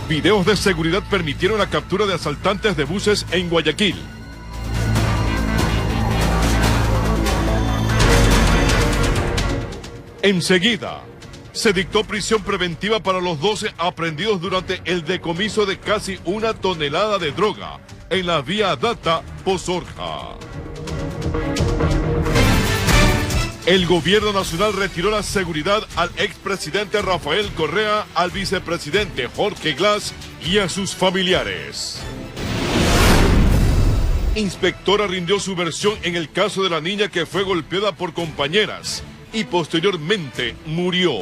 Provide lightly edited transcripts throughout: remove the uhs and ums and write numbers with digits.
Videos de seguridad permitieron la captura de asaltantes de buses en Guayaquil. Enseguida, se dictó prisión preventiva para los 12 aprehendidos durante el decomiso de casi 1 tonelada de droga en la vía Data-Pozorja. El gobierno nacional retiró la seguridad al expresidente Rafael Correa, al vicepresidente Jorge Glass y a sus familiares. Inspectora rindió su versión en el caso de la niña que fue golpeada por compañeras y posteriormente murió.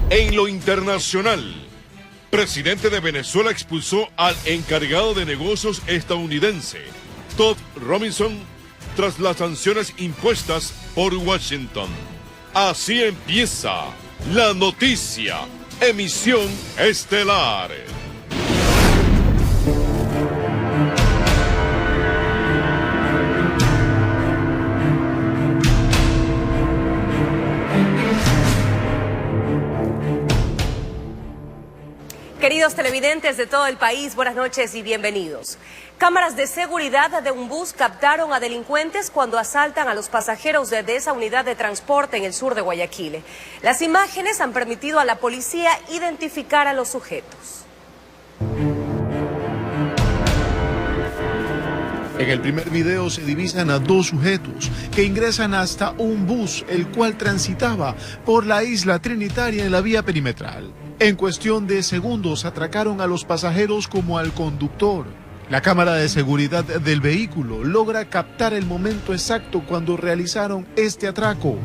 En lo internacional, presidente de Venezuela expulsó al encargado de negocios estadounidense, Todd Robinson, tras las sanciones impuestas por Washington. Así empieza la noticia, emisión estelar. Queridos televidentes de todo el país, buenas noches y bienvenidos. Cámaras de seguridad de un bus captaron a delincuentes cuando asaltan a los pasajeros de esa unidad de transporte en el sur de Guayaquil. Las imágenes han permitido a la policía identificar a los sujetos. En el primer video se divisan a 2 sujetos que ingresan hasta un bus, el cual transitaba por la isla Trinitaria en la vía perimetral. En cuestión de segundos atracaron a los pasajeros como al conductor. La cámara de seguridad del vehículo logra captar el momento exacto cuando realizaron este atraco.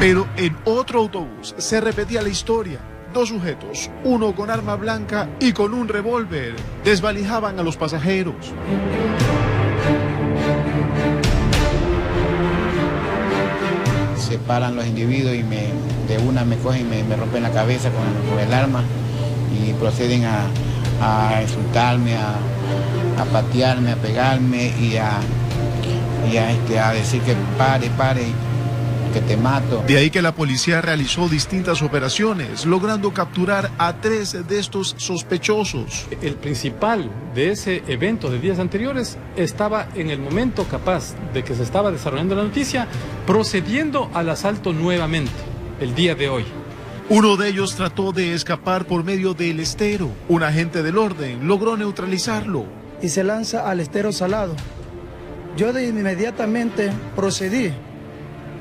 Pero en otro autobús se repetía la historia. 2 sujetos, uno con arma blanca y con un revólver, desvalijaban a los pasajeros. Se paran los individuos y de una me cogen y me rompen la cabeza con el arma y proceden a insultarme, a patearme, a pegarme y a decir que pare, que te mato. De ahí que la policía realizó distintas operaciones, logrando capturar a 3 de estos sospechosos. El principal de ese evento de días anteriores estaba en el momento capaz de que se estaba desarrollando la noticia, procediendo al asalto nuevamente, el día de hoy. Uno de ellos trató de escapar por medio del estero. Un agente del orden logró neutralizarlo. Y se lanza al estero Salado. Yo inmediatamente procedí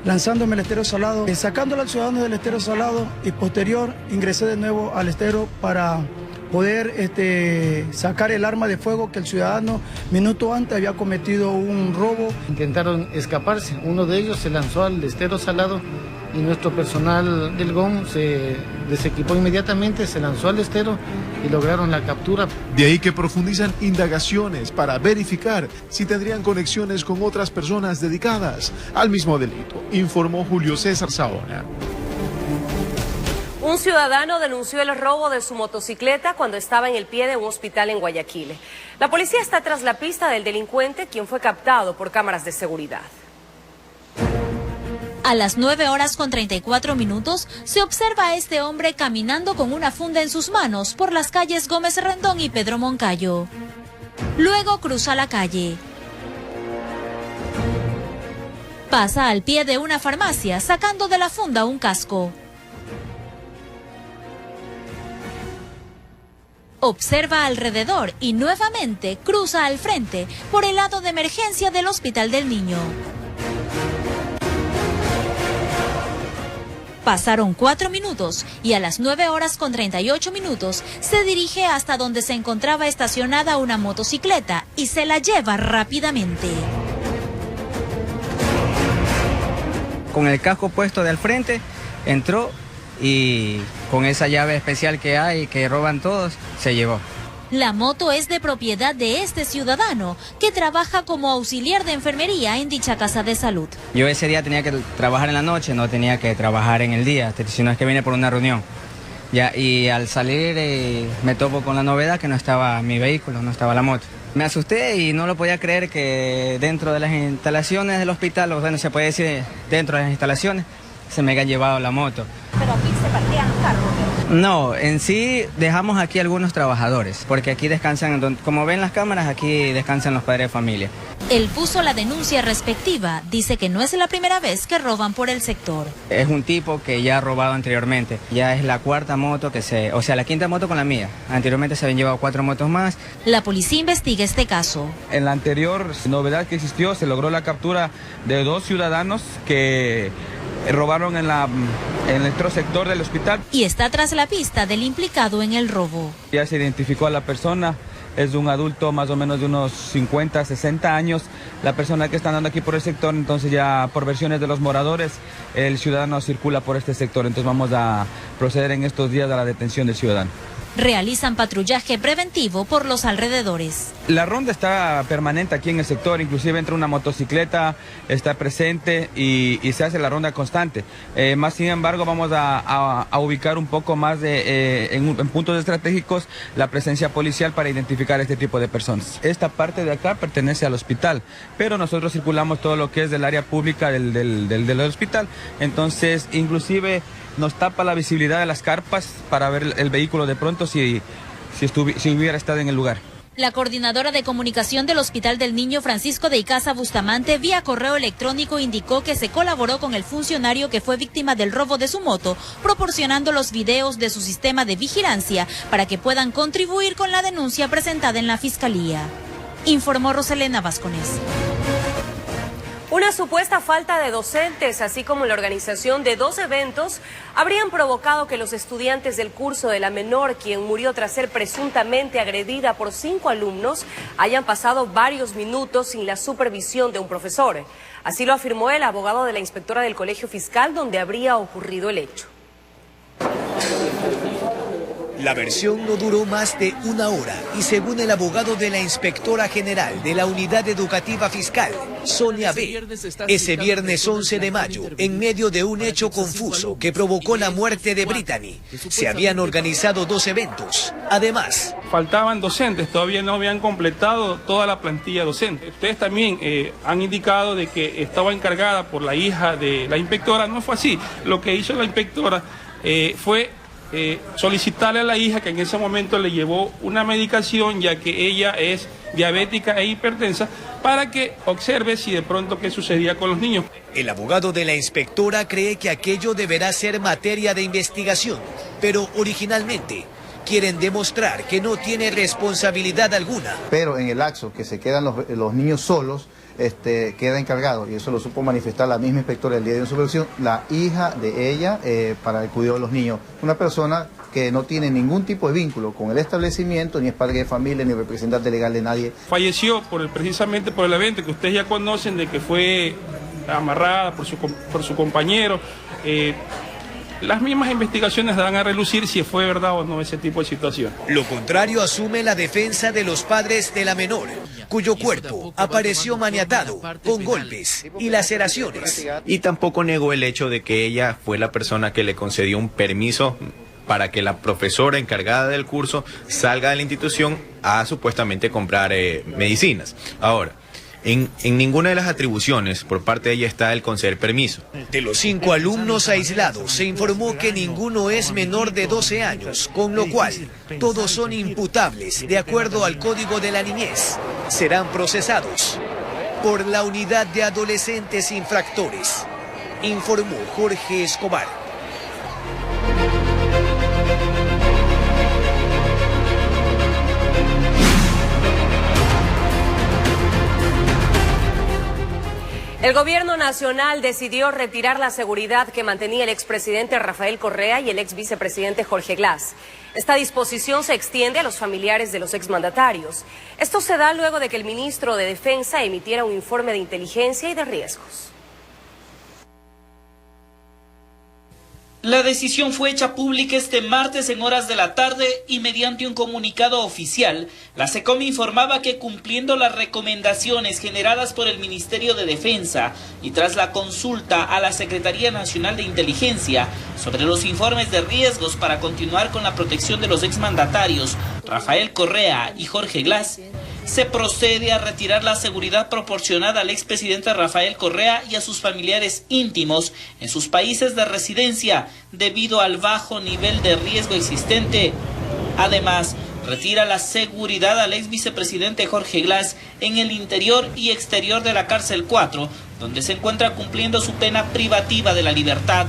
lanzándome al estero Salado, sacándolo al ciudadano del estero Salado y posterior ingresé de nuevo al estero para poder sacar el arma de fuego que el ciudadano minuto antes había cometido un robo. Intentaron escaparse, uno de ellos se lanzó al estero Salado y nuestro personal del GOM se desequipó inmediatamente, se lanzó al estero y lograron la captura. De ahí que profundizan indagaciones para verificar si tendrían conexiones con otras personas dedicadas al mismo delito, informó Julio César Saona. Un ciudadano denunció el robo de su motocicleta cuando estaba en el pie de un hospital en Guayaquil. La policía está tras la pista del delincuente, quien fue captado por cámaras de seguridad. A las 9:34 se observa a este hombre caminando con una funda en sus manos por las calles Gómez Rendón y Pedro Moncayo. Luego cruza la calle. Pasa al pie de una farmacia sacando de la funda un casco. Observa alrededor y nuevamente cruza al frente por el lado de emergencia del Hospital del Niño. Pasaron 4 minutos y a las 9:38 se dirige hasta donde se encontraba estacionada una motocicleta y se la lleva rápidamente. Con el casco puesto de al frente, entró y con esa llave especial que hay, que roban todos, se llevó. La moto es de propiedad de este ciudadano que trabaja como auxiliar de enfermería en dicha casa de salud. Yo ese día tenía que trabajar en la noche, no tenía que trabajar en el día, sino es que vine por una reunión. Ya, y al salir me topo con la novedad que no estaba mi vehículo, no estaba la moto. Me asusté y no lo podía creer que dentro de las instalaciones del hospital, o bueno, se puede decir dentro de las instalaciones, se me ha llevado la moto. Pero aquí se parquean los carros. No, en sí dejamos aquí algunos trabajadores, porque aquí descansan, como ven las cámaras, aquí descansan los padres de familia. Él puso la denuncia respectiva, dice que no es la primera vez que roban por el sector. Es un tipo que ya ha robado anteriormente, ya es la cuarta moto la quinta moto con la mía. Anteriormente se habían llevado 4 motos más. La policía investiga este caso. En la anterior novedad que existió, se logró la captura de 2 ciudadanos que robaron en nuestro sector del hospital. Y está tras la pista del implicado en el robo. Ya se identificó a la persona, es un adulto más o menos de unos 50, 60 años, la persona que está andando aquí por el sector, entonces ya por versiones de los moradores, el ciudadano circula por este sector, entonces vamos a proceder en estos días a la detención del ciudadano. Realizan patrullaje preventivo por los alrededores. La ronda está permanente aquí en el sector, inclusive entra una motocicleta, está presente y se hace la ronda constante. Más sin embargo, vamos a ubicar un poco más en puntos estratégicos la presencia policial para identificar este tipo de personas. Esta parte de acá pertenece al hospital, pero nosotros circulamos todo lo que es del área pública del hospital, entonces inclusive nos tapa la visibilidad de las carpas para ver el vehículo de pronto si hubiera estado en el lugar. La coordinadora de comunicación del Hospital del Niño, Francisco de Icaza Bustamante, vía correo electrónico indicó que se colaboró con el funcionario que fue víctima del robo de su moto, proporcionando los videos de su sistema de vigilancia para que puedan contribuir con la denuncia presentada en la Fiscalía. Informó Roselena Vascones. Una supuesta falta de docentes, así como la organización de 2 eventos, habrían provocado que los estudiantes del curso de la menor, quien murió tras ser presuntamente agredida por 5 alumnos, hayan pasado varios minutos sin la supervisión de un profesor. Así lo afirmó el abogado de la inspectora del Colegio Fiscal, donde habría ocurrido el hecho. La versión no duró más de 1 hora y según el abogado de la inspectora general de la Unidad Educativa Fiscal, Sonia B., ese viernes 11 de mayo, en medio de un hecho confuso que provocó la muerte de Brittany, se habían organizado 2 eventos. Además, faltaban docentes, todavía no habían completado toda la plantilla docente. Ustedes también han indicado de que estaba encargada por la hija de la inspectora. No fue así. Lo que hizo la inspectora fue solicitarle a la hija, que en ese momento le llevó una medicación, ya que ella es diabética e hipertensa, para que observe si de pronto qué sucedía con los niños. El abogado de la inspectora cree que aquello deberá ser materia de investigación, pero originalmente quieren demostrar que no tiene responsabilidad alguna. Pero en el lapso que se quedan los niños solos, queda encargado, y eso lo supo manifestar la misma inspectora el día de su supervisión, la hija de ella para el cuidado de los niños. Una persona que no tiene ningún tipo de vínculo con el establecimiento, ni es padre de familia, ni representante legal de nadie. Falleció precisamente por el evento que ustedes ya conocen, de que fue amarrada por su compañero. Las mismas investigaciones dan a relucir si fue verdad o no ese tipo de situación. Lo contrario asume la defensa de los padres de la menor, cuyo cuerpo apareció maniatado con golpes y laceraciones. Y tampoco negó el hecho de que ella fue la persona que le concedió un permiso para que la profesora encargada del curso salga de la institución a supuestamente comprar medicinas. Ahora, en ninguna de las atribuciones por parte de ella está el conceder permiso. De los 5 alumnos aislados, se informó que ninguno es menor de 12 años, con lo cual todos son imputables de acuerdo al Código de la Niñez. Serán procesados por la Unidad de Adolescentes Infractores, informó Jorge Escobar. El gobierno nacional decidió retirar la seguridad que mantenía el expresidente Rafael Correa y el ex vicepresidente Jorge Glass. Esta disposición se extiende a los familiares de los exmandatarios. Esto se da luego de que el ministro de Defensa emitiera un informe de inteligencia y de riesgos. La decisión fue hecha pública este martes en horas de la tarde y mediante un comunicado oficial, la SECOM informaba que cumpliendo las recomendaciones generadas por el Ministerio de Defensa y tras la consulta a la Secretaría Nacional de Inteligencia sobre los informes de riesgos para continuar con la protección de los exmandatarios Rafael Correa y Jorge Glass, se procede a retirar la seguridad proporcionada al expresidente Rafael Correa y a sus familiares íntimos en sus países de residencia debido al bajo nivel de riesgo existente. Además, retira la seguridad al ex vicepresidente Jorge Glass en el interior y exterior de la cárcel 4, donde se encuentra cumpliendo su pena privativa de la libertad.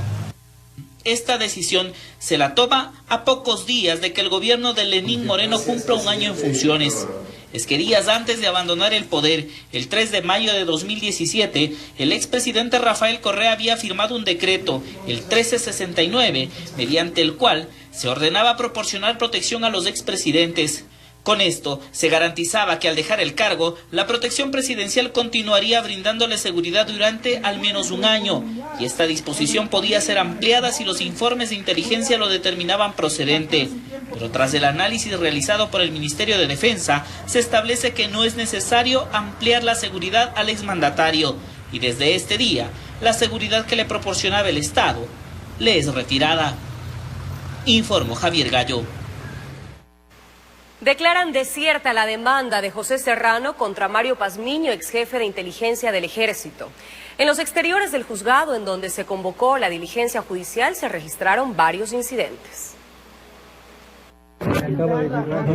Esta decisión se la toma a pocos días de que el gobierno de Lenín Moreno cumpla un año en funciones. Es que días antes de abandonar el poder, el 3 de mayo de 2017, el expresidente Rafael Correa había firmado un decreto, el 1369, mediante el cual se ordenaba proporcionar protección a los expresidentes. Con esto, se garantizaba que al dejar el cargo, la protección presidencial continuaría brindándole seguridad durante al menos un año, y esta disposición podía ser ampliada si los informes de inteligencia lo determinaban procedente. Pero tras el análisis realizado por el Ministerio de Defensa, se establece que no es necesario ampliar la seguridad al exmandatario, y desde este día, la seguridad que le proporcionaba el Estado le es retirada. Informó Javier Gallo. Declaran desierta la demanda de José Serrano contra Mario Pazmiño, ex jefe de inteligencia del Ejército. En los exteriores del juzgado en donde se convocó la diligencia judicial se registraron varios incidentes.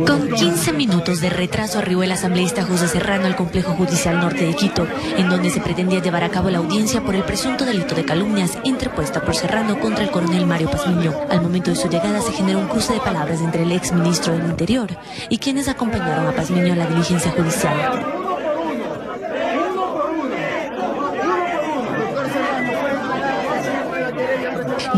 Con 15 minutos de retraso arribó el asambleísta José Serrano al complejo judicial norte de Quito, en donde se pretendía llevar a cabo la audiencia por el presunto delito de calumnias interpuesta por Serrano contra el coronel Mario Pazmiño. Al momento de su llegada se generó un cruce de palabras entre el ex ministro del Interior y quienes acompañaron a Pazmiño a la diligencia judicial.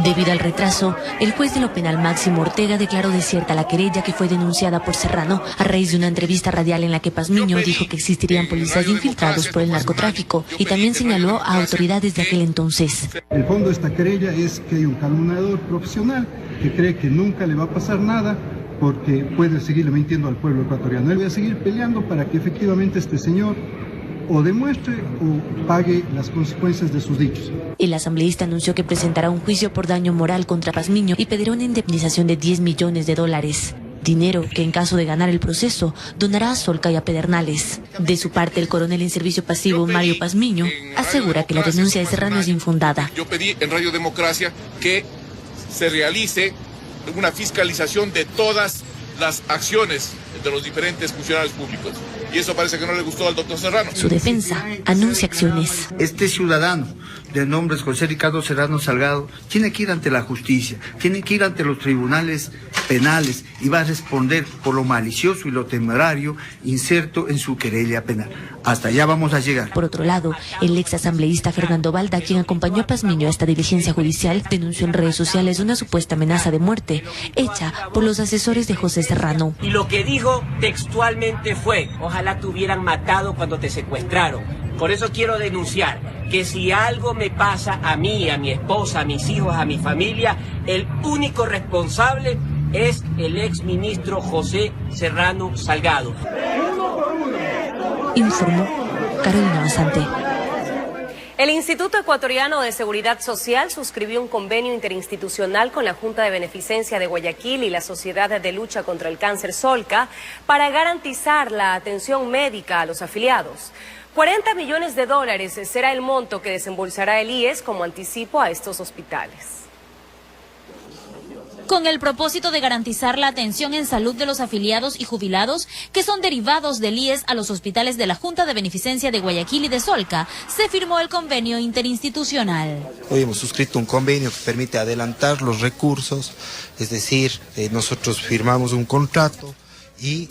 Debido al retraso, el juez de lo penal Máximo Ortega declaró desierta la querella que fue denunciada por Serrano a raíz de una entrevista radial en la que Pazmiño dijo que existirían policías infiltrados por el narcotráfico y también señaló a autoridades de aquel entonces. El fondo de esta querella es que hay un calumniador profesional que cree que nunca le va a pasar nada porque puede seguirle mintiendo al pueblo ecuatoriano. Él va a seguir peleando para que efectivamente este señor o demuestre o pague las consecuencias de sus dichos. El asambleísta anunció que presentará un juicio por daño moral contra Pazmiño y pedirá una indemnización de $10 millones. Dinero que en caso de ganar el proceso donará a Solca y a Pedernales. De su parte, el coronel en servicio pasivo Mario Pazmiño asegura que la denuncia de Serrano es infundada. Yo pedí en Radio Democracia que se realice una fiscalización de todas las acciones de los diferentes funcionarios públicos. Y eso parece que no le gustó al doctor Serrano. Su defensa anuncia acciones. Este ciudadano, de nombre José Ricardo Serrano Salgado, tiene que ir ante la justicia, tiene que ir ante los tribunales penales y va a responder por lo malicioso y lo temerario inserto en su querella penal. Hasta allá vamos a llegar. Por otro lado, el ex asambleísta Fernando Balda, quien acompañó a Pazmiño a esta diligencia judicial, denunció en redes sociales una supuesta amenaza de muerte hecha por los asesores de José Serrano. Y lo que dijo textualmente fue: ojalá te hubieran matado cuando te secuestraron. Por eso quiero denunciar que si algo me pasa a mí, a mi esposa, a mis hijos, a mi familia, el único responsable es el ex ministro José Serrano Salgado. Informó Carolina Basante. El Instituto Ecuatoriano de Seguridad Social suscribió un convenio interinstitucional con la Junta de Beneficencia de Guayaquil y la Sociedad de Lucha contra el Cáncer Solca para garantizar la atención médica a los afiliados. $40 millones será el monto que desembolsará el IES como anticipo a estos hospitales. Con el propósito de garantizar la atención en salud de los afiliados y jubilados que son derivados del IES a los hospitales de la Junta de Beneficencia de Guayaquil y de Solca, se firmó el convenio interinstitucional. Hoy hemos suscrito un convenio que permite adelantar los recursos, es decir, nosotros firmamos un contrato y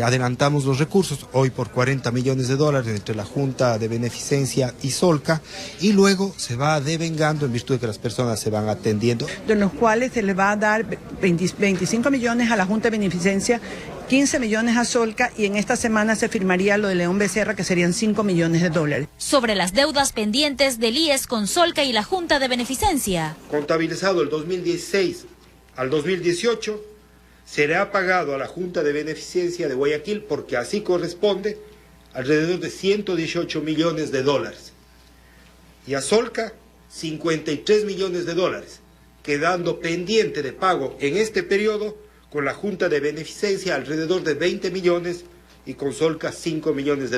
adelantamos los recursos, hoy por $40 millones entre la Junta de Beneficencia y Solca, y luego se va devengando en virtud de que las personas se van atendiendo. De los cuales se le va a dar 25 millones a la Junta de Beneficencia, 15 millones a Solca, y en esta semana se firmaría lo de León Becerra, que serían $5 millones. Sobre las deudas pendientes del IES con Solca y la Junta de Beneficencia. Contabilizado el 2016 al 2018, será pagado a la Junta de Beneficencia de Guayaquil, porque así corresponde, alrededor de $118 millones, y a Solca $53 millones, quedando pendiente de pago en este periodo con la Junta de Beneficencia alrededor de $20 millones y con Solca $5 millones.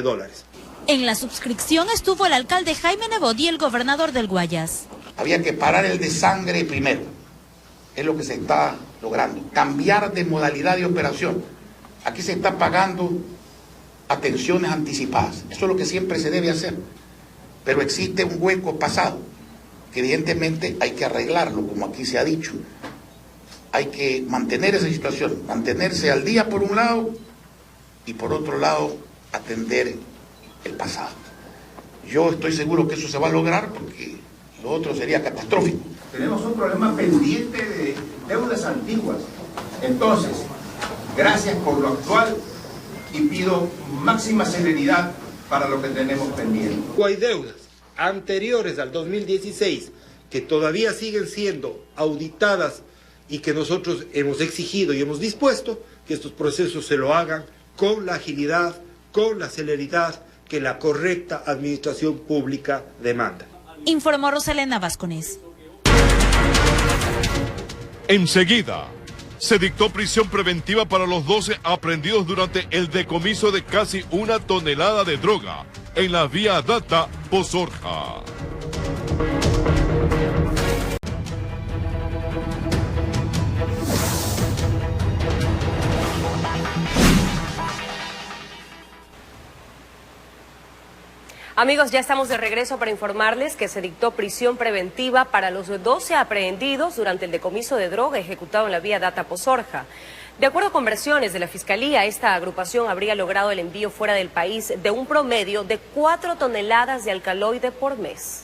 En la subscripción estuvo el alcalde Jaime Nebot y el gobernador del Guayas. Había que parar el desangre primero, es lo que se está logrando, cambiar de modalidad de operación. Aquí se está pagando atenciones anticipadas, eso es lo que siempre se debe hacer, pero existe un hueco pasado, que evidentemente hay que arreglarlo, como aquí se ha dicho. Hay que mantener esa situación, mantenerse al día por un lado y por otro lado atender el pasado. Yo estoy seguro que eso se va a lograr porque lo otro sería catastrófico. Tenemos un problema pendiente de deudas antiguas. Entonces, gracias por lo actual y pido máxima celeridad para lo que tenemos pendiente. Hay deudas anteriores al 2016 que todavía siguen siendo auditadas y que nosotros hemos exigido y hemos dispuesto que estos procesos se lo hagan con la agilidad, con la celeridad que la correcta administración pública demanda. Informó Roselena Vázquez. Enseguida, se dictó prisión preventiva para los 12 aprehendidos durante el decomiso de casi 1 tonelada de droga en la vía Data Pozorja. Amigos, ya estamos de regreso para informarles que se dictó prisión preventiva para los 12 aprehendidos durante el decomiso de droga ejecutado en la vía Data Pozorja. De acuerdo con versiones de la Fiscalía, esta agrupación habría logrado el envío fuera del país de un promedio de 4 toneladas de alcaloide por mes.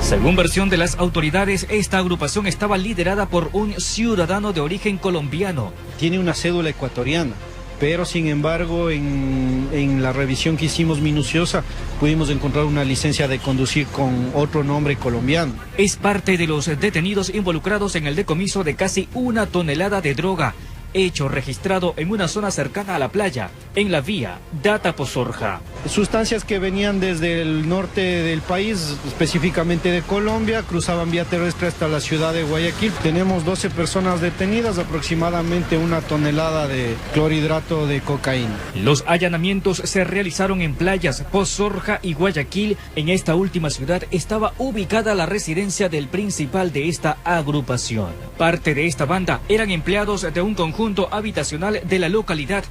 Según versión de las autoridades, esta agrupación estaba liderada por un ciudadano de origen colombiano. Tiene una cédula ecuatoriana, pero sin embargo en la revisión que hicimos minuciosa pudimos encontrar una licencia de conducir con otro nombre colombiano. Es parte de los detenidos involucrados en el decomiso de casi 1 tonelada de droga, hecho registrado en una zona cercana a la playa, en la vía Data Pozorja. Sustancias que venían desde el norte del país, específicamente de Colombia, cruzaban vía terrestre hasta la ciudad de Guayaquil. Tenemos 12 personas detenidas, aproximadamente 1 tonelada de clorhidrato de cocaína. Los allanamientos se realizaron en playas Pozorja y Guayaquil. En esta última ciudad estaba ubicada la residencia del principal de esta agrupación. Parte de esta banda eran empleados de un conjunto habitacional de la localidad.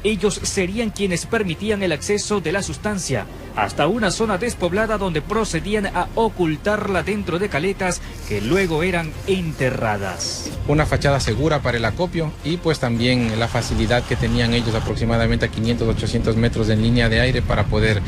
Ellos serían quienes permitían el acceso de la sustancia hasta una zona despoblada donde procedían a ocultarla dentro de caletas que luego eran enterradas. Una fachada segura para el acopio y pues también la facilidad que tenían ellos aproximadamente a 500-800 metros en línea de aire para poder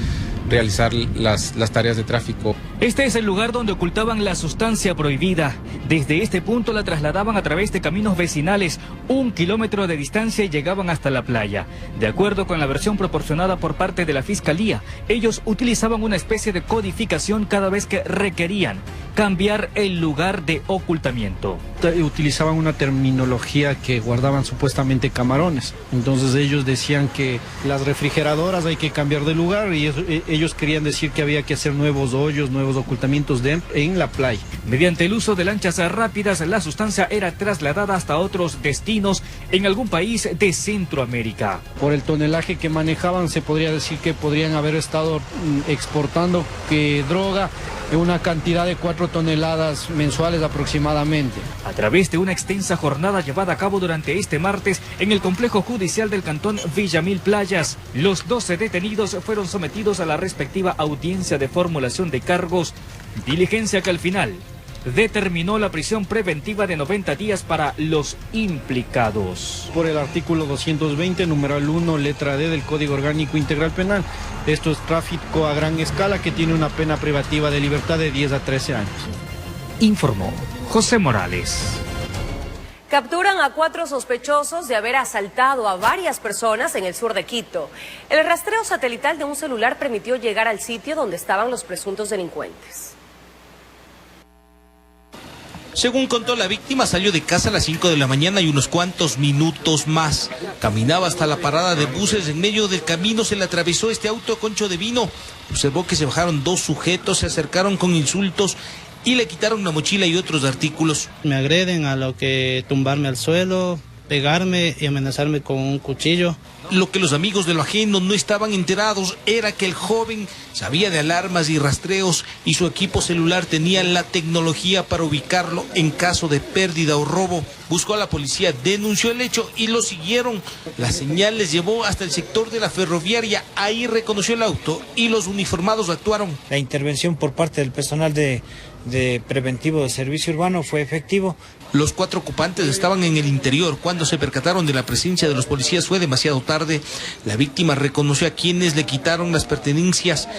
realizar las tareas de tráfico. Este es el lugar donde ocultaban la sustancia prohibida. Desde este punto la trasladaban a través de caminos vecinales, 1 kilómetro de distancia y llegaban hasta la playa. De acuerdo con la versión proporcionada por parte de la Fiscalía, ellos utilizaban una especie de codificación cada vez que requerían cambiar el lugar de ocultamiento. Utilizaban una terminología que guardaban supuestamente camarones. Entonces ellos decían que las refrigeradoras hay que cambiar de lugar y ellos querían decir que había que hacer nuevos hoyos, nuevos ocultamientos en la playa. Mediante el uso de lanchas rápidas, la sustancia era trasladada hasta otros destinos en algún país de Centroamérica. Por el tonelaje que manejaban, se podría decir que podrían haber estado exportando droga en una cantidad de 4 toneladas mensuales aproximadamente. A través de una extensa jornada llevada a cabo durante este martes en el complejo judicial del cantón Villamil Playas, los 12 detenidos fueron sometidos a la respectiva audiencia de formulación de cargos, diligencia que al final determinó la prisión preventiva de 90 días para los implicados. Por el artículo 220, numeral 1, letra D del Código Orgánico Integral Penal. Esto es tráfico a gran escala que tiene una pena privativa de libertad de 10 a 13 años. Informó José Morales. Capturan a 4 sospechosos de haber asaltado a varias personas en el sur de Quito. El rastreo satelital de un celular permitió llegar al sitio donde estaban los presuntos delincuentes. Según contó la víctima, salió de casa a las 5 de la mañana y unos cuantos minutos más. Caminaba hasta la parada de buses. En medio del camino se le atravesó este auto concho de vino. Observó que se bajaron 2 sujetos, se acercaron con insultos y le quitaron la mochila y otros artículos. Me agreden a lo que tumbarme al suelo, pegarme y amenazarme con un cuchillo. Lo que los amigos de lo ajeno no estaban enterados era que el joven sabía de alarmas y rastreos y su equipo celular tenía la tecnología para ubicarlo en caso de pérdida o robo. Buscó a la policía, denunció el hecho y lo siguieron. La señal les llevó hasta el sector de la ferroviaria, ahí reconoció el auto y los uniformados actuaron. La intervención por parte del personal de preventivo de servicio urbano fue efectivo. Los 4 ocupantes estaban en el interior. Cuando se percataron de la presencia de los policías fue demasiado tarde. La víctima reconoció a quienes le quitaron las pertenencias.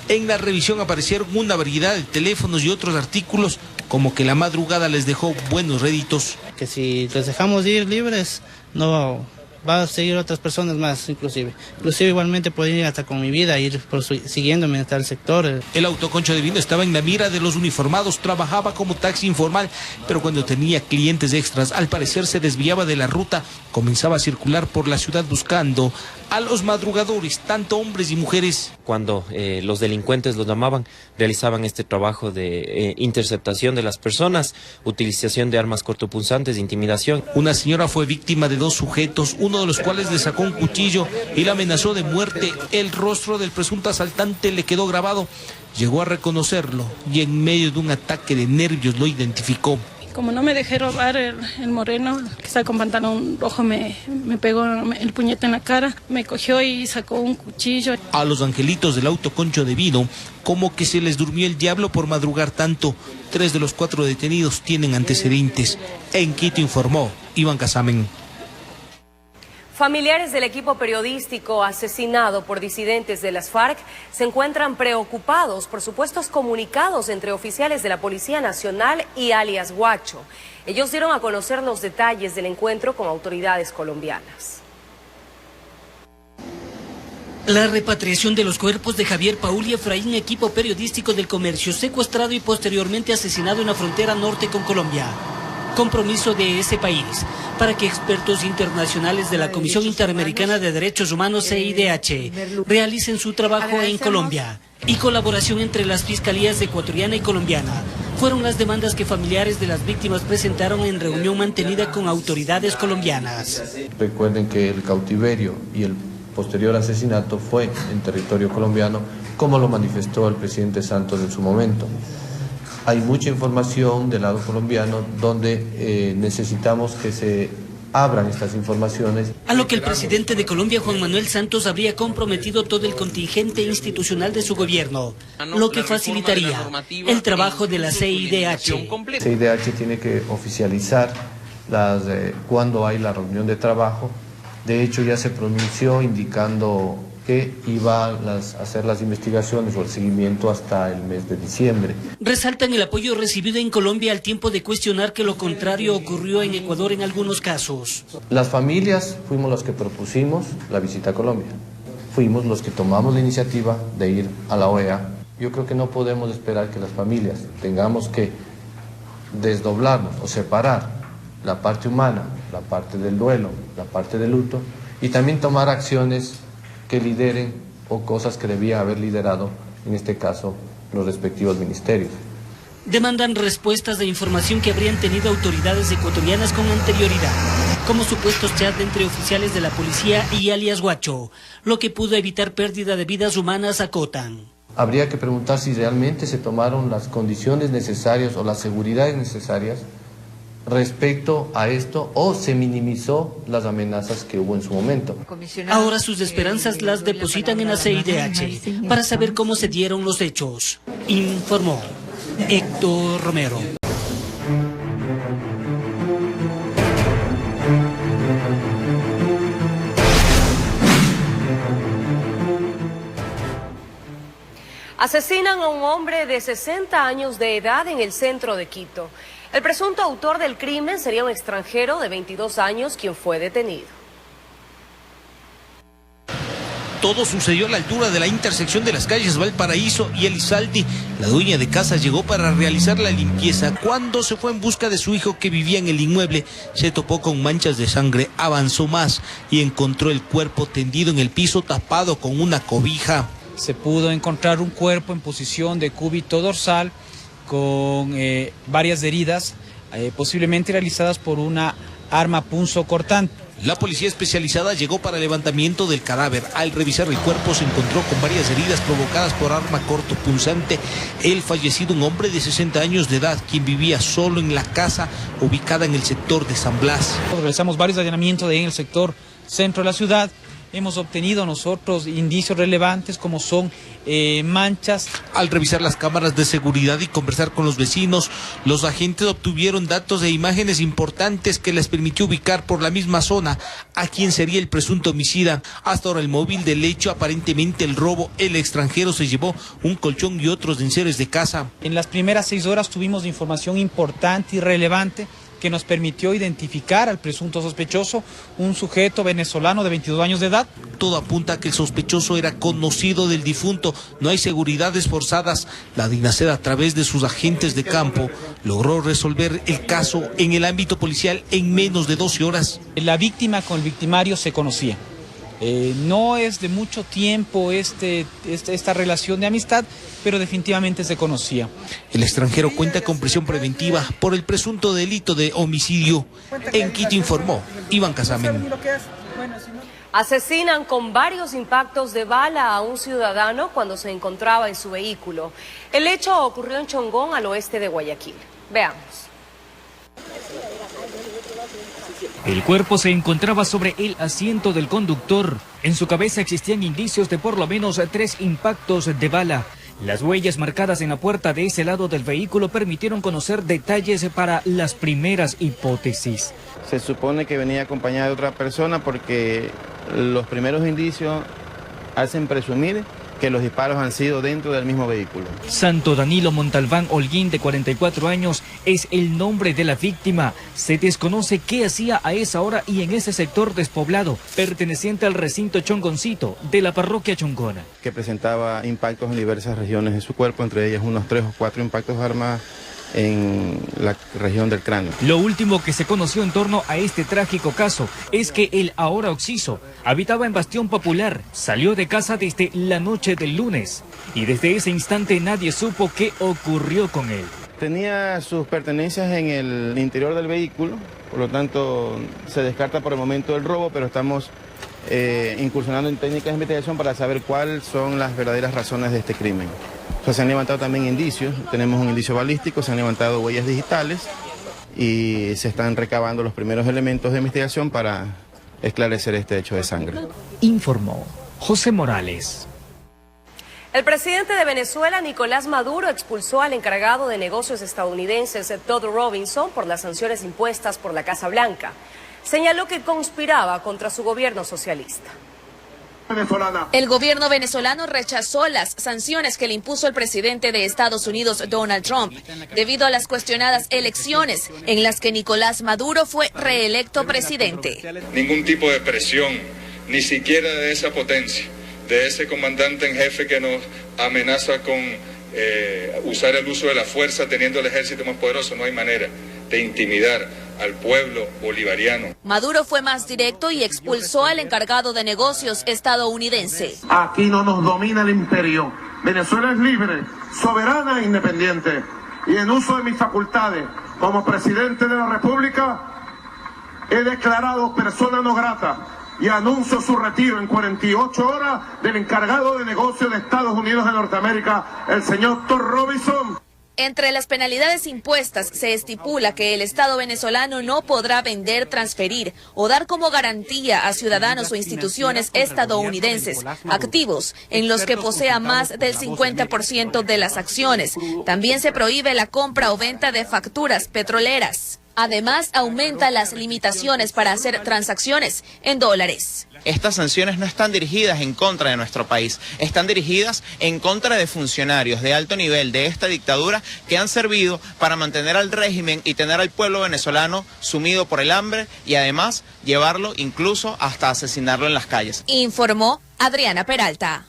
En la revisión aparecieron una variedad de teléfonos y otros artículos, como que la madrugada les dejó buenos réditos. Que si les dejamos ir libres, no va a seguir otras personas más, inclusive igualmente pueden ir hasta con mi vida, ir siguiéndome hasta el sector. El auto Concho de Vino estaba en la mira de los uniformados, trabajaba como taxi informal, pero cuando tenía clientes extras, al parecer se desviaba de la ruta, comenzaba a circular por la ciudad buscando a los madrugadores, tanto hombres y mujeres. Cuando los delincuentes los llamaban, realizaban este trabajo de interceptación de las personas, utilización de armas cortopunzantes, intimidación. Una señora fue víctima de 2 sujetos, uno de los cuales le sacó un cuchillo y la amenazó de muerte. El rostro del presunto asaltante le quedó grabado. Llegó a reconocerlo y en medio de un ataque de nervios lo identificó. Como no me dejé robar, el moreno, que está con pantalón rojo, me pegó el puñete en la cara, me cogió y sacó un cuchillo. A los angelitos del auto Concho de Vino, como que se les durmió el diablo por madrugar tanto. 3 de los 4 detenidos tienen antecedentes. En Quito informó Iván Casamen. Familiares del equipo periodístico asesinado por disidentes de las FARC se encuentran preocupados por supuestos comunicados entre oficiales de la Policía Nacional y alias Guacho. Ellos dieron a conocer los detalles del encuentro con autoridades colombianas. La repatriación de los cuerpos de Javier Paul y Efraín, equipo periodístico del Comercio, secuestrado y posteriormente asesinado en la frontera norte con Colombia. Compromiso de ese país para que expertos internacionales de la Comisión Interamericana de Derechos Humanos, CIDH, realicen su trabajo en Colombia, y colaboración entre las fiscalías ecuatoriana y colombiana. Fueron las demandas que familiares de las víctimas presentaron en reunión mantenida con autoridades colombianas. Recuerden que el cautiverio y el posterior asesinato fue en territorio colombiano, como lo manifestó el presidente Santos en su momento. Hay mucha información del lado colombiano donde necesitamos que se abran estas informaciones. A lo que el presidente de Colombia, Juan Manuel Santos, habría comprometido todo el contingente institucional de su gobierno, lo que facilitaría el trabajo de la CIDH. CIDH tiene que oficializar cuando hay la reunión de trabajo. De hecho, ya se pronunció indicando que iba a hacer las investigaciones o el seguimiento hasta el mes de diciembre. Resaltan el apoyo recibido en Colombia al tiempo de cuestionar que lo contrario ocurrió en Ecuador en algunos casos. Las familias fuimos los que propusimos la visita a Colombia. Fuimos los que tomamos la iniciativa de ir a la OEA. Yo creo que no podemos esperar que las familias tengamos que desdoblarnos o separar la parte humana, la parte del duelo, la parte del luto, y también tomar acciones que lideren o cosas que debía haber liderado, en este caso, los respectivos ministerios. Demandan respuestas de información que habrían tenido autoridades ecuatorianas con anterioridad, como supuestos chats entre oficiales de la policía y alias Guacho, lo que pudo evitar pérdida de vidas humanas, acotan. Habría que preguntar si realmente se tomaron las condiciones necesarias o las seguridades necesarias respecto a esto, o se minimizó las amenazas que hubo en su momento. Ahora sus esperanzas las depositan en la CIDH para saber cómo se dieron los hechos, informó Héctor Romero. Asesinan a un hombre de 60 años de edad en el centro de Quito. El presunto autor del crimen sería un extranjero de 22 años quien fue detenido. Todo sucedió a la altura de la intersección de las calles Valparaíso y Elizalde. La dueña de casa llegó para realizar la limpieza. Cuando se fue en busca de su hijo que vivía en el inmueble, se topó con manchas de sangre, avanzó más y encontró el cuerpo tendido en el piso tapado con una cobija. Se pudo encontrar un cuerpo en posición de cúbito dorsal con varias heridas, posiblemente realizadas por una arma punzocortante. La policía especializada llegó para el levantamiento del cadáver. Al revisar el cuerpo se encontró con varias heridas provocadas por arma cortopunzante. El fallecido, un hombre de 60 años de edad, quien vivía solo en la casa ubicada en el sector de San Blas. Realizamos varios allanamientos en el sector centro de la ciudad. Hemos obtenido nosotros indicios relevantes como son manchas. Al revisar las cámaras de seguridad y conversar con los vecinos, los agentes obtuvieron datos e imágenes importantes que les permitió ubicar por la misma zona a quién sería el presunto homicida. Hasta ahora el móvil del hecho, aparentemente el robo, el extranjero se llevó un colchón y otros enseres de casa. En las primeras 6 horas tuvimos información importante y relevante que nos permitió identificar al presunto sospechoso, un sujeto venezolano de 22 años de edad. Todo apunta a que el sospechoso era conocido del difunto. No hay seguridades forzadas. La DINASED, a través de sus agentes de campo, logró resolver el caso en el ámbito policial en menos de 12 horas. La víctima con el victimario se conocía. No es de mucho tiempo esta relación de amistad, pero definitivamente se conocía. El extranjero cuenta con prisión preventiva por el presunto delito de homicidio. En Quito informó Iván Casamen. Asesinan con varios impactos de bala a un ciudadano cuando se encontraba en su vehículo. El hecho ocurrió en Chongón, al oeste de Guayaquil. Veamos. El cuerpo se encontraba sobre el asiento del conductor. En su cabeza existían indicios de por lo menos 3 impactos de bala. Las huellas marcadas en la puerta de ese lado del vehículo permitieron conocer detalles para las primeras hipótesis. Se supone que venía acompañada de otra persona porque los primeros indicios hacen presumir que los disparos han sido dentro del mismo vehículo. Santo Danilo Montalbán Holguín, de 44 años, es el nombre de la víctima. Se desconoce qué hacía a esa hora y en ese sector despoblado, perteneciente al recinto Chongoncito, de la parroquia Chongona. Que presentaba impactos en diversas regiones de su cuerpo, entre ellas unos 3 o 4 impactos de arma en la región del cráneo. Lo último que se conoció en torno a este trágico caso es que el ahora occiso habitaba en Bastión Popular, salió de casa desde la noche del lunes y desde ese instante nadie supo qué ocurrió con él. Tenía sus pertenencias en el interior del vehículo, por lo tanto se descarta por el momento el robo, pero estamos incursionando en técnicas de investigación para saber cuáles son las verdaderas razones de este crimen. O sea, se han levantado también indicios, tenemos un indicio balístico, se han levantado huellas digitales y se están recabando los primeros elementos de investigación para esclarecer este hecho de sangre. Informó José Morales. El presidente de Venezuela, Nicolás Maduro, expulsó al encargado de negocios estadounidenses, Todd Robinson, por las sanciones impuestas por la Casa Blanca. Señaló que conspiraba contra su gobierno socialista. El gobierno venezolano rechazó las sanciones que le impuso el presidente de Estados Unidos, Donald Trump, debido a las cuestionadas elecciones en las que Nicolás Maduro fue reelecto presidente. Ningún tipo de presión, ni siquiera de esa potencia, de ese comandante en jefe que nos amenaza con usar el uso de la fuerza teniendo el ejército más poderoso. No hay manera de intimidar al pueblo bolivariano. Maduro fue más directo y expulsó al encargado de negocios estadounidense. Aquí no nos domina el imperio. Venezuela es libre, soberana e independiente. Y en uso de mis facultades como presidente de la República, he declarado persona no grata y anuncio su retiro en 48 horas del encargado de negocios de Estados Unidos de Norteamérica, el señor Todd Robinson. Entre las penalidades impuestas se estipula que el Estado venezolano no podrá vender, transferir o dar como garantía a ciudadanos o instituciones estadounidenses activos en los que posea más del 50% de las acciones. También se prohíbe la compra o venta de facturas petroleras. Además, aumenta las limitaciones para hacer transacciones en dólares. Estas sanciones no están dirigidas en contra de nuestro país, están dirigidas en contra de funcionarios de alto nivel de esta dictadura que han servido para mantener al régimen y tener al pueblo venezolano sumido por el hambre y además llevarlo incluso hasta asesinarlo en las calles. Informó Adriana Peralta.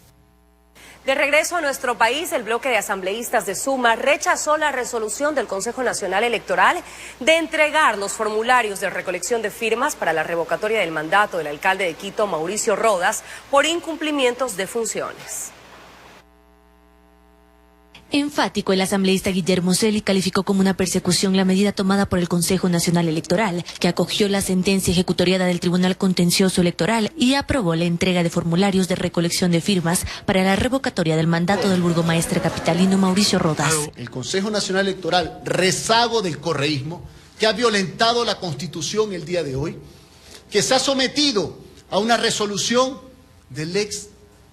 De regreso a nuestro país, el bloque de asambleístas de Suma rechazó la resolución del Consejo Nacional Electoral de entregar los formularios de recolección de firmas para la revocatoria del mandato del alcalde de Quito, Mauricio Rodas, por incumplimientos de funciones. Enfático, el asambleísta Guillermo Celi calificó como una persecución la medida tomada por el Consejo Nacional Electoral, que acogió la sentencia ejecutoriada del Tribunal Contencioso Electoral y aprobó la entrega de formularios de recolección de firmas para la revocatoria del mandato del burgomaestre capitalino Mauricio Rodas. El Consejo Nacional Electoral, rezago del correísmo, que ha violentado la Constitución el día de hoy, que se ha sometido a una resolución del ex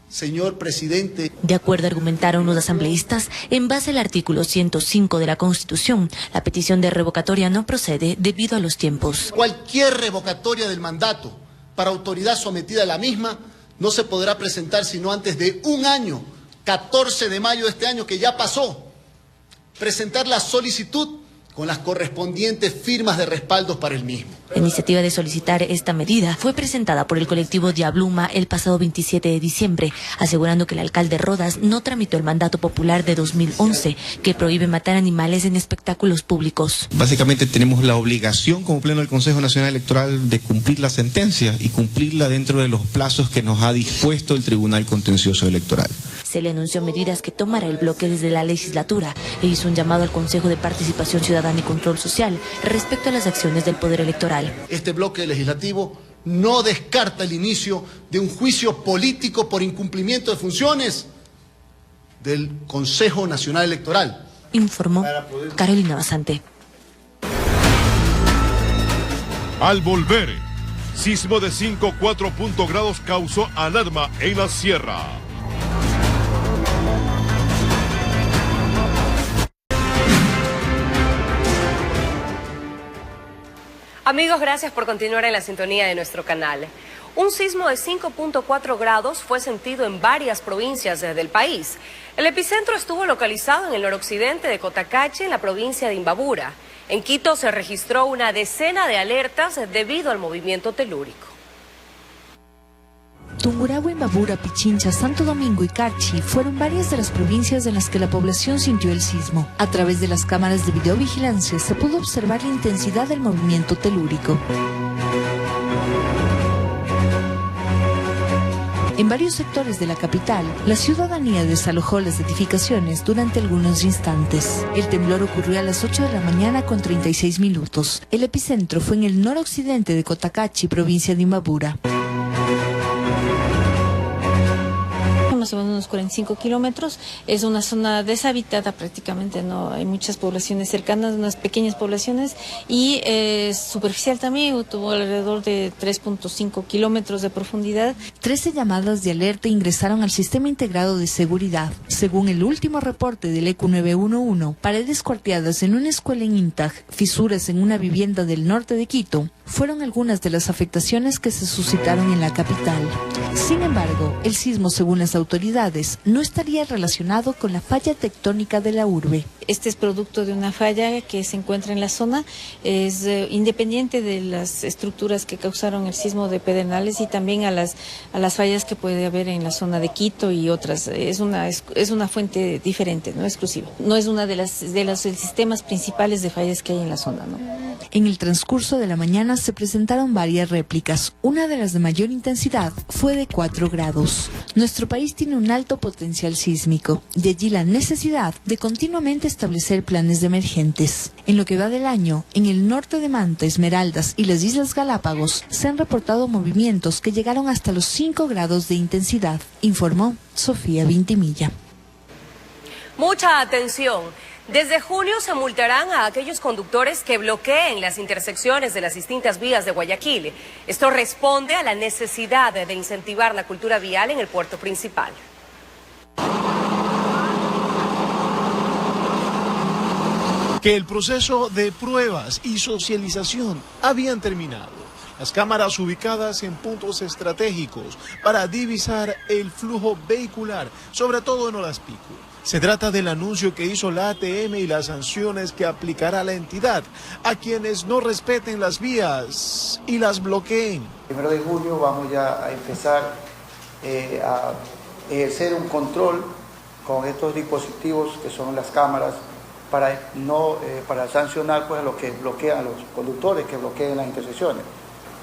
señor presidente. De acuerdo, argumentaron los asambleístas, en base al artículo 105 de la Constitución, la petición de revocatoria no procede debido a los tiempos. Cualquier revocatoria del mandato para autoridad sometida a la misma no se podrá presentar sino antes de un año, 14 de mayo de este año que ya pasó. Presentar la solicitud con las correspondientes firmas de respaldo para el mismo. La iniciativa de solicitar esta medida fue presentada por el colectivo Diabluma el pasado 27 de diciembre, asegurando que el alcalde Rodas no tramitó el mandato popular de 2011, que prohíbe matar animales en espectáculos públicos. Básicamente tenemos la obligación como pleno del Consejo Nacional Electoral de cumplir la sentencia y cumplirla dentro de los plazos que nos ha dispuesto el Tribunal Contencioso Electoral. Se le anunció medidas que tomará el bloque desde la legislatura e hizo un llamado al Consejo de Participación Ciudadana y Control Social respecto a las acciones del Poder Electoral. Este bloque legislativo no descarta el inicio de un juicio político por incumplimiento de funciones del Consejo Nacional Electoral. Informó Carolina Basante. Al volver, sismo de 5,4 grados causó alarma en la sierra. Amigos, gracias por continuar en la sintonía de nuestro canal. Un sismo de 5,4 grados fue sentido en varias provincias del país. El epicentro estuvo localizado en el noroccidente de Cotacachi, en la provincia de Imbabura. En Quito se registró una decena de alertas debido al movimiento telúrico. Tungurahua, Imbabura, Pichincha, Santo Domingo y Carchi fueron varias de las provincias en las que la población sintió el sismo. A través de las cámaras de videovigilancia se pudo observar la intensidad del movimiento telúrico. En varios sectores de la capital, la ciudadanía desalojó las edificaciones durante algunos instantes. El temblor ocurrió a las 8 de la mañana con 36 minutos. El epicentro fue en el noroccidente de Cotacachi, provincia de Imbabura. Más o menos unos 45 kilómetros, es una zona deshabitada prácticamente, no hay muchas poblaciones cercanas, unas pequeñas poblaciones, y superficial también, tuvo alrededor de 3.5 kilómetros de profundidad. 13 llamadas de alerta ingresaron al sistema integrado de seguridad. Según el último reporte del ECU 911, paredes cuarteadas en una escuela en Intag, fisuras en una vivienda del norte de Quito, fueron algunas de las afectaciones que se suscitaron en la capital. Sin embargo, el sismo, según las autoridades, no estaría relacionado con la falla tectónica de la urbe. Este es producto de una falla que se encuentra en la zona, es independiente de las estructuras que causaron el sismo de Pedernales y también a las fallas que puede haber en la zona de Quito y otras. Es una fuente diferente, no exclusiva. No es una de los sistemas principales de fallas que hay en la zona, ¿no? En el transcurso de la mañana se presentaron varias réplicas. Una de las de mayor intensidad fue de 4 grados. Nuestro país tiene un alto potencial sísmico, de allí la necesidad de continuamente establecer planes de emergentes. En lo que va del año, en el norte de Manta, Esmeraldas y las Islas Galápagos se han reportado movimientos que llegaron hasta los 5 grados de intensidad, informó Sofía Vintimilla. Mucha atención. Desde junio se multarán a aquellos conductores que bloqueen las intersecciones de las distintas vías de Guayaquil. Esto responde a la necesidad de incentivar la cultura vial en el puerto principal. Que el proceso de pruebas y socialización habían terminado. Las cámaras ubicadas en puntos estratégicos para divisar el flujo vehicular, sobre todo en horas pico. Se trata del anuncio que hizo la ATM y las sanciones que aplicará la entidad a quienes no respeten las vías y las bloqueen. El 1 de julio vamos ya a empezar a ejercer un control con estos dispositivos que son las cámaras para sancionar pues, a los que bloquean, a los conductores que bloqueen las intersecciones,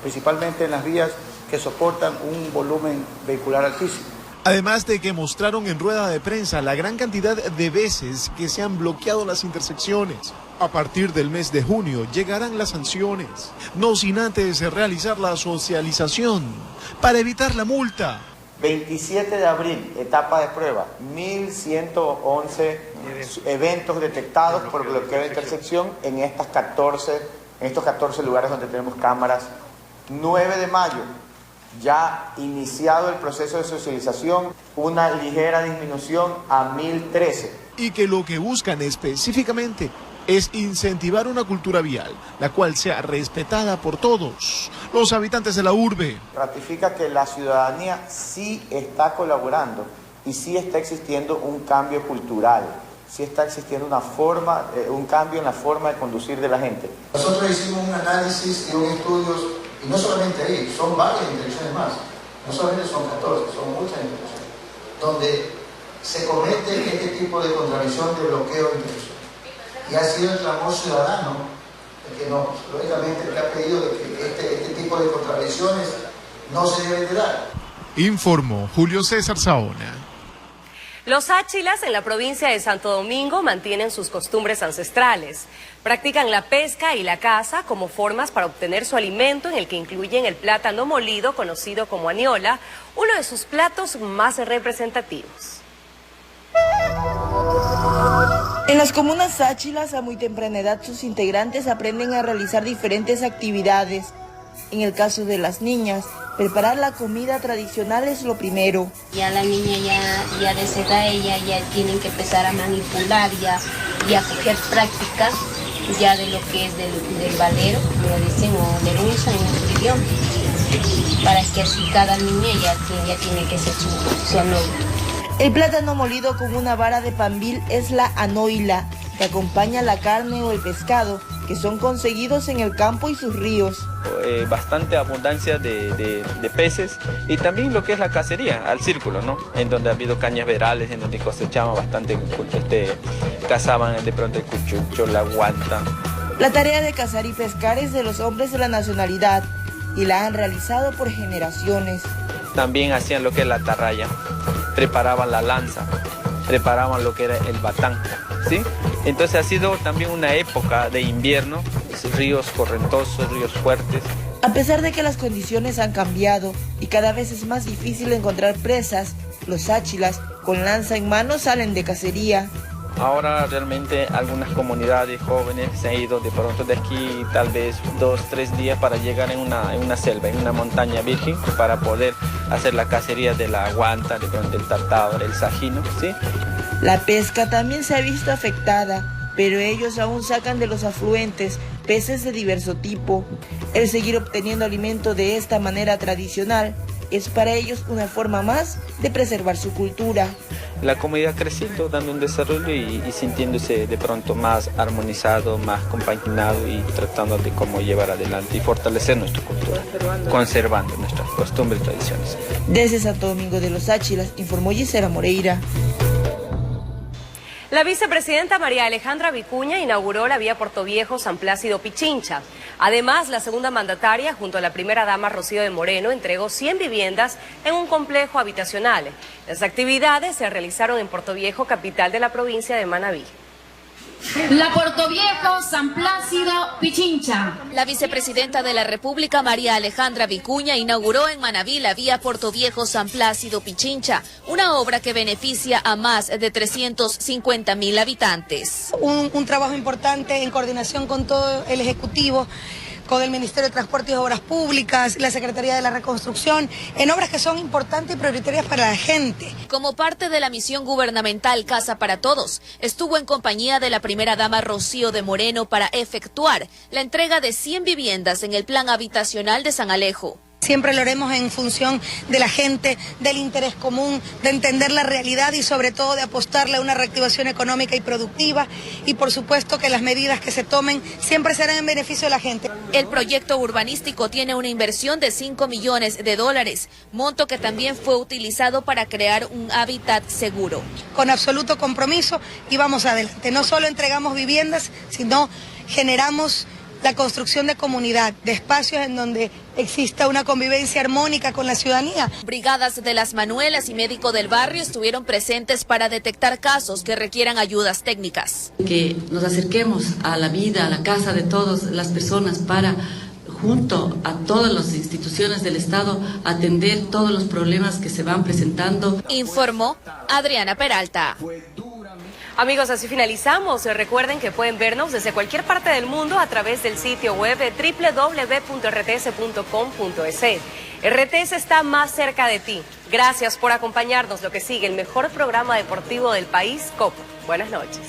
principalmente en las vías que soportan un volumen vehicular altísimo. Además de que mostraron en rueda de prensa la gran cantidad de veces que se han bloqueado las intersecciones. A partir del mes de junio llegarán las sanciones, no sin antes realizar la socialización para evitar la multa. 27 de abril, etapa de prueba, 1.111 eventos detectados por bloqueo de intersección en estos 14 lugares donde tenemos cámaras. 9 de mayo, ya iniciado el proceso de socialización, una ligera disminución a 1.013. Y que lo que buscan específicamente es incentivar una cultura vial, la cual sea respetada por todos los habitantes de la urbe. Ratifica que la ciudadanía sí está colaborando y sí está existiendo un cambio cultural, sí está existiendo un cambio en la forma de conducir de la gente. Nosotros hicimos un análisis y un estudio, y no solamente ahí, son varias intersecciones más, no solamente son 14, son muchas intersecciones, donde se comete este tipo de contravención de bloqueo de intersección. Y ha sido el clamor ciudadano que lógicamente el que ha pedido de que este tipo de contravenciones no se deben de dar. Informó Julio César Saona. Los áchilas en la provincia de Santo Domingo mantienen sus costumbres ancestrales. Practican la pesca y la caza como formas para obtener su alimento, en el que incluyen el plátano molido, conocido como aniola, uno de sus platos más representativos. En las comunas áchilas, a muy temprana edad, sus integrantes aprenden a realizar diferentes actividades. En el caso de las niñas, preparar la comida tradicional es lo primero. Ya la niña ya de esa edad, ella ya tienen que empezar a manipular y a coger prácticas ya de lo que es del valero, como lo dicen, o del uso en nuestro idioma, para que así cada niña ya tiene que ser su anoila. El plátano molido con una vara de pambil es la anoila, que acompaña la carne o el pescado, que son conseguidos en el campo y sus ríos. Bastante abundancia de peces y también lo que es la cacería al círculo, ¿no? En donde ha habido cañaverales, en donde cosechaban bastante, cazaban de pronto el cuchucho, la guanta. La tarea de cazar y pescar es de los hombres de la nacionalidad y la han realizado por generaciones. También hacían lo que es la atarraya, preparaban la lanza, preparaban lo que era el batán, ¿sí? Entonces ha sido también una época de invierno, ríos correntosos, ríos fuertes. A pesar de que las condiciones han cambiado y cada vez es más difícil encontrar presas, los áchilas con lanza en mano salen de cacería. Ahora realmente algunas comunidades jóvenes se han ido de pronto de aquí tal vez 2-3 días para llegar en una selva, en una montaña virgen, para poder hacer la cacería de la guanta, de pronto el tartábara, el sajino, ¿sí? La pesca también se ha visto afectada, pero ellos aún sacan de los afluentes peces de diverso tipo. El seguir obteniendo alimento de esta manera tradicional es para ellos una forma más de preservar su cultura. La comunidad creciendo, dando un desarrollo y sintiéndose de pronto más armonizado, más compaginado y tratando de cómo llevar adelante y fortalecer nuestra cultura, conservando nuestras costumbres y tradiciones. Desde Santo Domingo de los Áchilas, informó Gisela Moreira. La vicepresidenta María Alejandra Vicuña inauguró la vía Portoviejo-San Plácido-Pichincha. Además, la segunda mandataria, junto a la primera dama Rocío de Moreno, entregó 100 viviendas en un complejo habitacional. Las actividades se realizaron en Portoviejo, capital de la provincia de Manabí. La Portoviejo, San Plácido, Pichincha. La vicepresidenta de la República, María Alejandra Vicuña, inauguró en Manabí la vía Portoviejo, San Plácido, Pichincha, una obra que beneficia a más de 350.000 habitantes. Un trabajo importante en coordinación con todo el Ejecutivo, con el Ministerio de Transporte y Obras Públicas, la Secretaría de la Reconstrucción, en obras que son importantes y prioritarias para la gente. Como parte de la misión gubernamental Casa para Todos, estuvo en compañía de la primera dama Rocío de Moreno para efectuar la entrega de 100 viviendas en el plan habitacional de San Alejo. Siempre lo haremos en función de la gente, del interés común, de entender la realidad y sobre todo de apostarle a una reactivación económica y productiva, y por supuesto que las medidas que se tomen siempre serán en beneficio de la gente. El proyecto urbanístico tiene una inversión de $5 millones, monto que también fue utilizado para crear un hábitat seguro. Con absoluto compromiso y vamos adelante. No solo entregamos viviendas, sino generamos la construcción de comunidad, de espacios en donde exista una convivencia armónica con la ciudadanía. Brigadas de Las Manuelas y médico del barrio estuvieron presentes para detectar casos que requieran ayudas técnicas. Que nos acerquemos a la vida, a la casa de todas las personas para, junto a todas las instituciones del Estado, atender todos los problemas que se van presentando. Informó Adriana Peralta. Amigos, así finalizamos. Recuerden que pueden vernos desde cualquier parte del mundo a través del sitio web www.rts.com.es. RTS está más cerca de ti. Gracias por acompañarnos. Lo que sigue, el mejor programa deportivo del país, Copa. Buenas noches.